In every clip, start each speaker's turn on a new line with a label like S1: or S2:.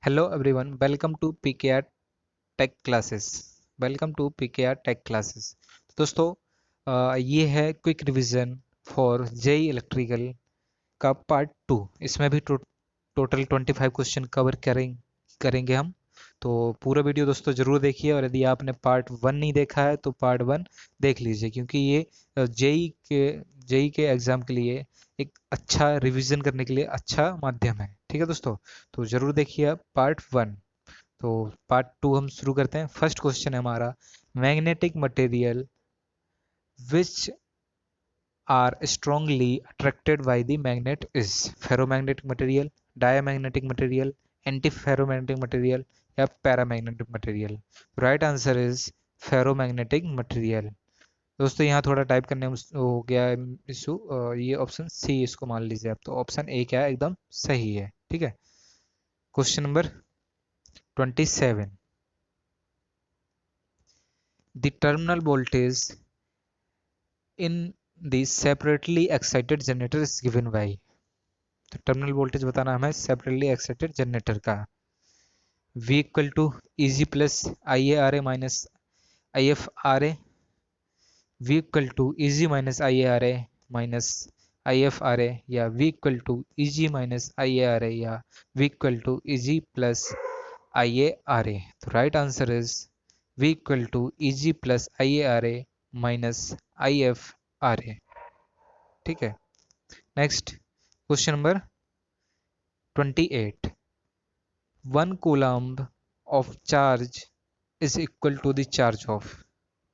S1: Hello everyone, welcome to PKR Tech Classes. Welcome to PKR Tech Classes. दोस्तों ये है quick revision for JE electrical का part 2. इसमें भी टोटल 25 क्वेश्चन कवर करेंगे हम. तो पूरा वीडियो दोस्तों ज़रूर देखिए, और यदि आपने पार्ट 1 नहीं देखा है तो पार्ट 1 देख लीजिए, क्योंकि ये जेई के एग्ज़ाम के लिए एक अच्छा रिवीजन करने के लिए अच्छा माध्यम है. ठीक है दोस्तों, तो ज़रूर देखिए आप पार्ट 1. तो पार्ट 2 हम शुरू करते हैं. फर्स्ट क्वेश्चन है हमारा, magnetic material which are strongly attracted by the magnet is ferromagnetic material, diamagnetic material, anti ferromagnetic material या paramagnetic material. Right answer is ferromagnetic material. दोस्तों यहाँ थोड़ा टाइप करने में हो गया इशू. ये ऑप्शन सी इसको मान लीजिए आप. तो ऑप्शन ए क्या है, एकदम सही है. ठीक है. Question number 27. The terminal voltage in the separately excited generator is given by. तो टर्मिनल वोल्टेज बताना हमें सेपरेटली एक्साइटेड जनरेटर का. V equal to Eg plus I A R A minus I F R A, V equal to Eg minus I A R A minus I F R A, या V equal to Eg minus I A R A, या V equal to Eg plus I A R A. तो right answer is V equal to Eg plus I A R A minus I F R A. ठीक है. Next question number 28. 1 coulomb of charge is equal to the charge of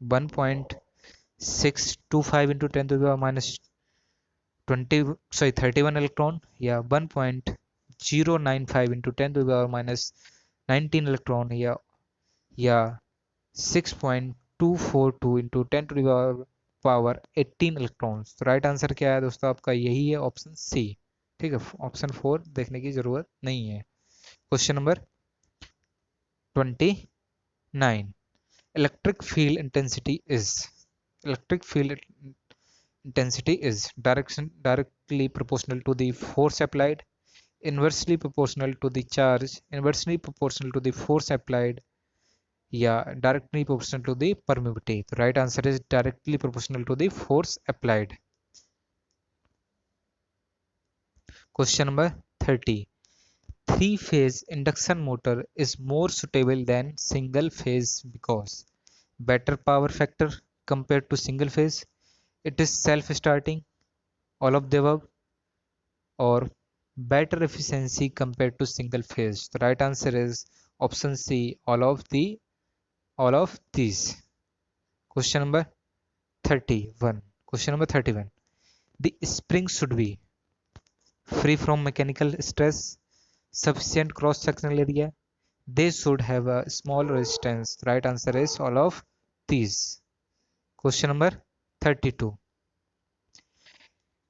S1: 1.625 into 10 to the power minus 31 electron, या 1.095 into 10 to the power minus 19 electron, या 6.242 into 10 to the power 18 electrons. तो right answer क्या है दोस्तों आपका, यही है option C. ठीक है, ऑप्शन 4 देखने की जरूरत नहीं है. Question number 29. Electric field intensity is directly proportional to the force applied, inversely proportional to the charge, inversely proportional to the force applied, या directly proportional to the permittivity. The right answer is directly proportional to the force applied. Question number 30. Three-phase induction motor is more suitable than single-phase because better power factor compared to single-phase, it is self-starting, all of the above, or better efficiency compared to single-phase. The right answer is option C, all of these. Question number 31. Question number 31. The spring should be free from mechanical stress, sufficient cross-sectional area, they should have a small resistance. The right answer is all of these. Question number 32.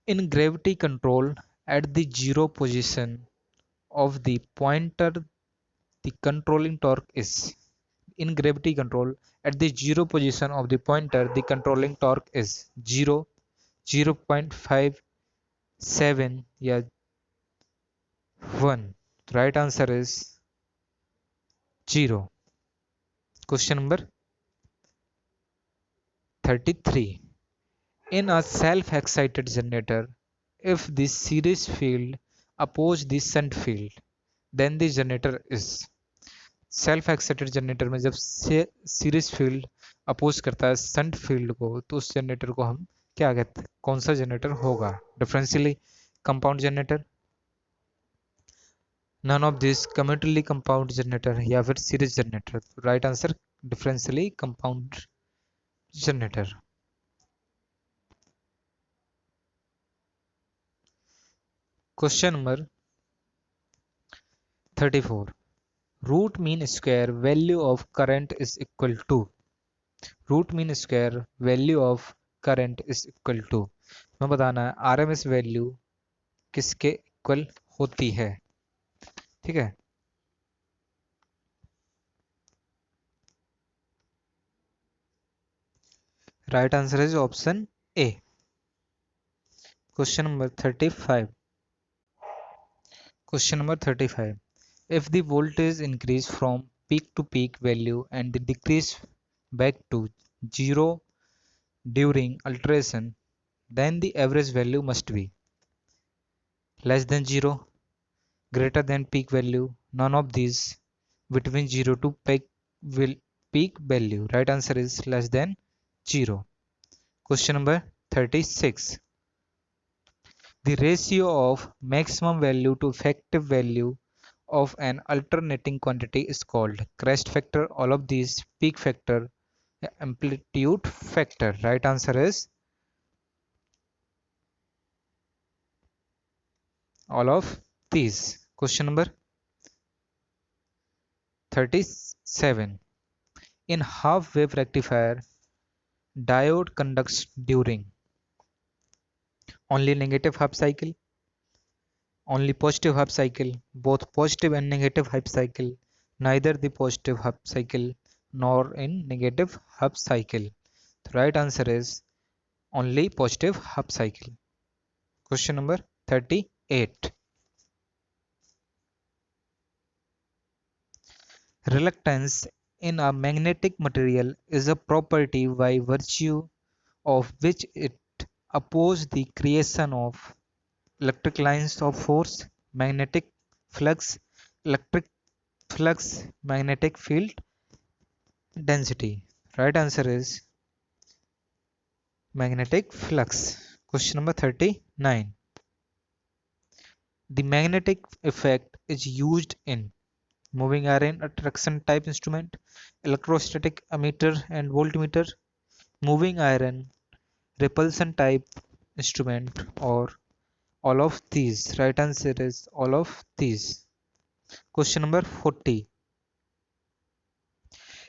S1: In gravity control, at the zero position of the pointer, the controlling torque is. In gravity control, at the zero position of the pointer, the controlling torque is 0, 0.57, या 1. The right answer is 0. Question number 33. In a self-excited generator, if the series field oppose the shunt field, then the generator is. Self excited generator में जब series field oppose करता है shunt field को, तो उस generator को हम क्या कहते हैं, कौन सा जनरेटर होगा? Differentially compound generator, none of this, cumulatively compound generator, या फिर series generator. Right answer differentially compound generator. Question number 34. Root mean square value of current is equal to. Root mean square value of current is equal to. मैं बताना है RMS value किसके equal होती है. ठीक है. Right answer is option A. Question number 35. Question number 35. If the voltage increase from peak to peak value and the decrease back to zero during alteration, then the average value must be less than zero, greater than peak value, none of these, between 0 to peak value. Right answer is less than 0. Question number 36. The ratio of maximum value to effective value of an alternating quantity is called crest factor, all of these, peak factor, amplitude factor. Right answer is all of these. Question number 37. In half wave rectifier, diode conducts during only negative half cycle, only positive half cycle, both positive and negative half cycle, neither the positive half cycle nor in negative half cycle. The right answer is only positive half cycle. Question number 38. Reluctance in a magnetic material is a property by virtue of which it opposes the creation of electric lines of force, magnetic flux, electric flux, magnetic field density. Right answer is magnetic flux. Question number 39. The magnetic effect is used in moving iron attraction type instrument, electrostatic ammeter and voltmeter, moving iron repulsion type instrument, or all of these. Right answer is all of these. Question number 40.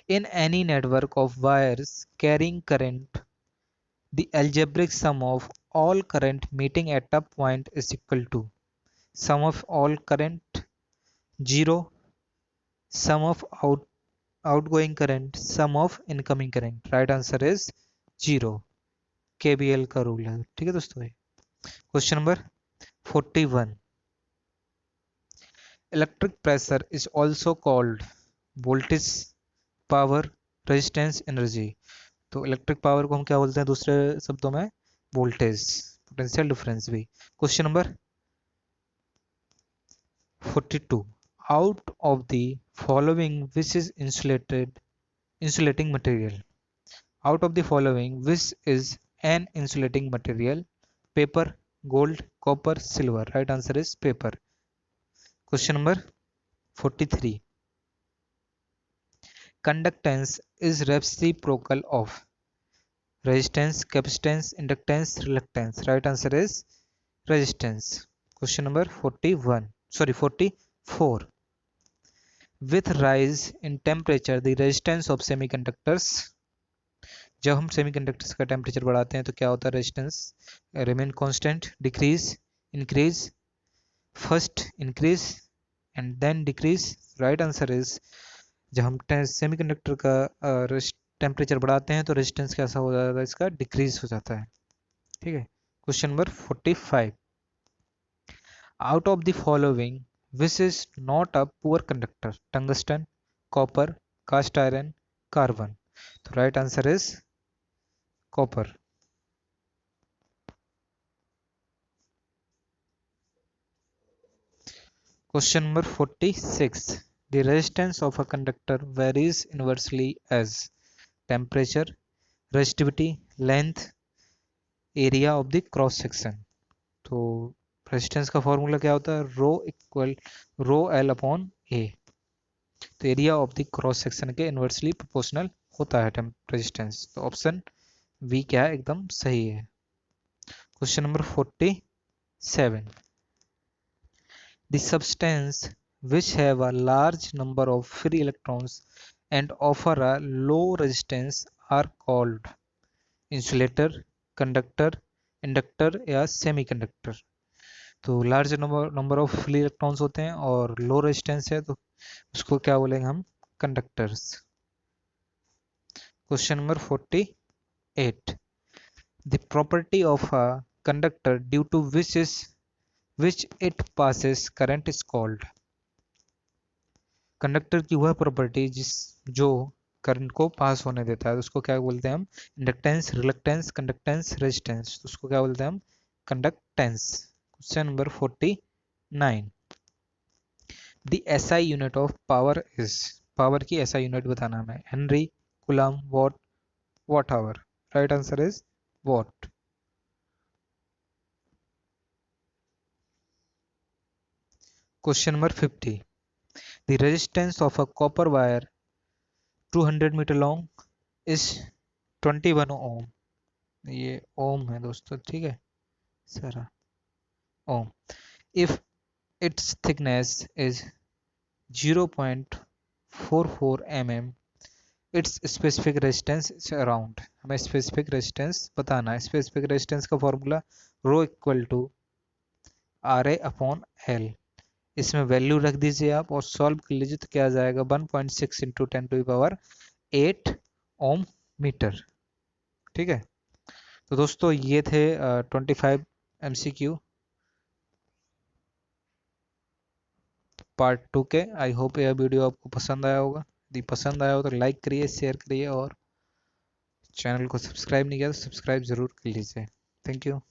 S1: In any network of wires carrying current, the algebraic sum of all current meeting at a point is equal to sum of all current 0, sum of outgoing current, sum of incoming current. Right answer is 0. KBL का rule है, ठीक है दोस्तों। Question number 41. Electric pressure is also called voltage, power, resistance, energy. तो electric power को हम क्या बोलते हैं दूसरे शब्दों में? वोल्टेज, पोटेंशियल डिफरेंस भी। Question number 42. Out of the following which is insulating material? Out of the following which is an insulating material? Paper, gold, copper, silver. Right answer is paper. Question number 43. Conductance is reciprocal of resistance, capacitance, inductance, reluctance. Right answer is resistance. Question number 44. With rise in temperature, the resistance of semiconductors, जब हम semiconductors का temperature बढ़ाते हैं तो क्या होता है? Resistance remain constant, decrease, increase, first increase and then decrease. Right answer is जब हम सेमीकंडक्टर का टेम्परेचर बढ़ाते हैं तो रेजिस्टेंस कैसा हो जाता है? इसका डिक्रीज हो जाता है, ठीक है। Question number 45. Out of the following which is not a poor conductor? Tungsten, copper, cast iron, carbon. तो right answer is copper. Question number 46. The resistance of a conductor varies inversely as temperature, resistivity, length, area of the cross section. तो resistance का formula क्या होता है? Rho equal rho L upon ए। तो area of the cross section के inversely proportional होता है resistance. तो ऑप्शन बी क्या है? एकदम सही है। Question number 47. The substance which have a large number of free electrons and offer a low resistance are called insulator, conductor, inductor या semiconductor। तो large number of free electrons होते हैं और लो रेजिस्टेंस है तो उसको क्या बोलेंगे हम? Conductors. Question number 48. The property of a conductor due to which it passes current is called conductor की वह प्रॉपर्टी जिस जो करंट को पास होने देता है, तो उसको क्या बोलते हैं हम? Inductance, reluctance, conductance, resistance. तो उसको क्या बोलते हैं हम? Conductance. Question number 49। The SI unit of power is, power की एसआई यूनिट बताना हमें। Henry, coulomb, watt, watt hour. Right answer is watt. Question number 50। The resistance of a copper wire 200 metre long is 21 ohm. ये ohm है दोस्तों, ठीक है सारा ohm. If its thickness is 0.44 mm, its specific resistance is around. हमें specific resistance बताना है। Specific resistance का formula rho equal to R A upon L. इसमें वैल्यू रख दीजिए आप और सॉल्व कर लीजिए, तो क्या आ जाएगा? 1.6 इंटू 10⁻8 ओम मीटर। ठीक है, तो दोस्तों ये थे 25 MCQ पार्ट 2 के। आई होप यह वीडियो आपको पसंद आया होगा। यदि पसंद आया हो तो लाइक करिए, शेयर करिए, और चैनल को सब्सक्राइब नहीं किया तो सब्सक्राइब जरूर कर लीजिए। Thank you.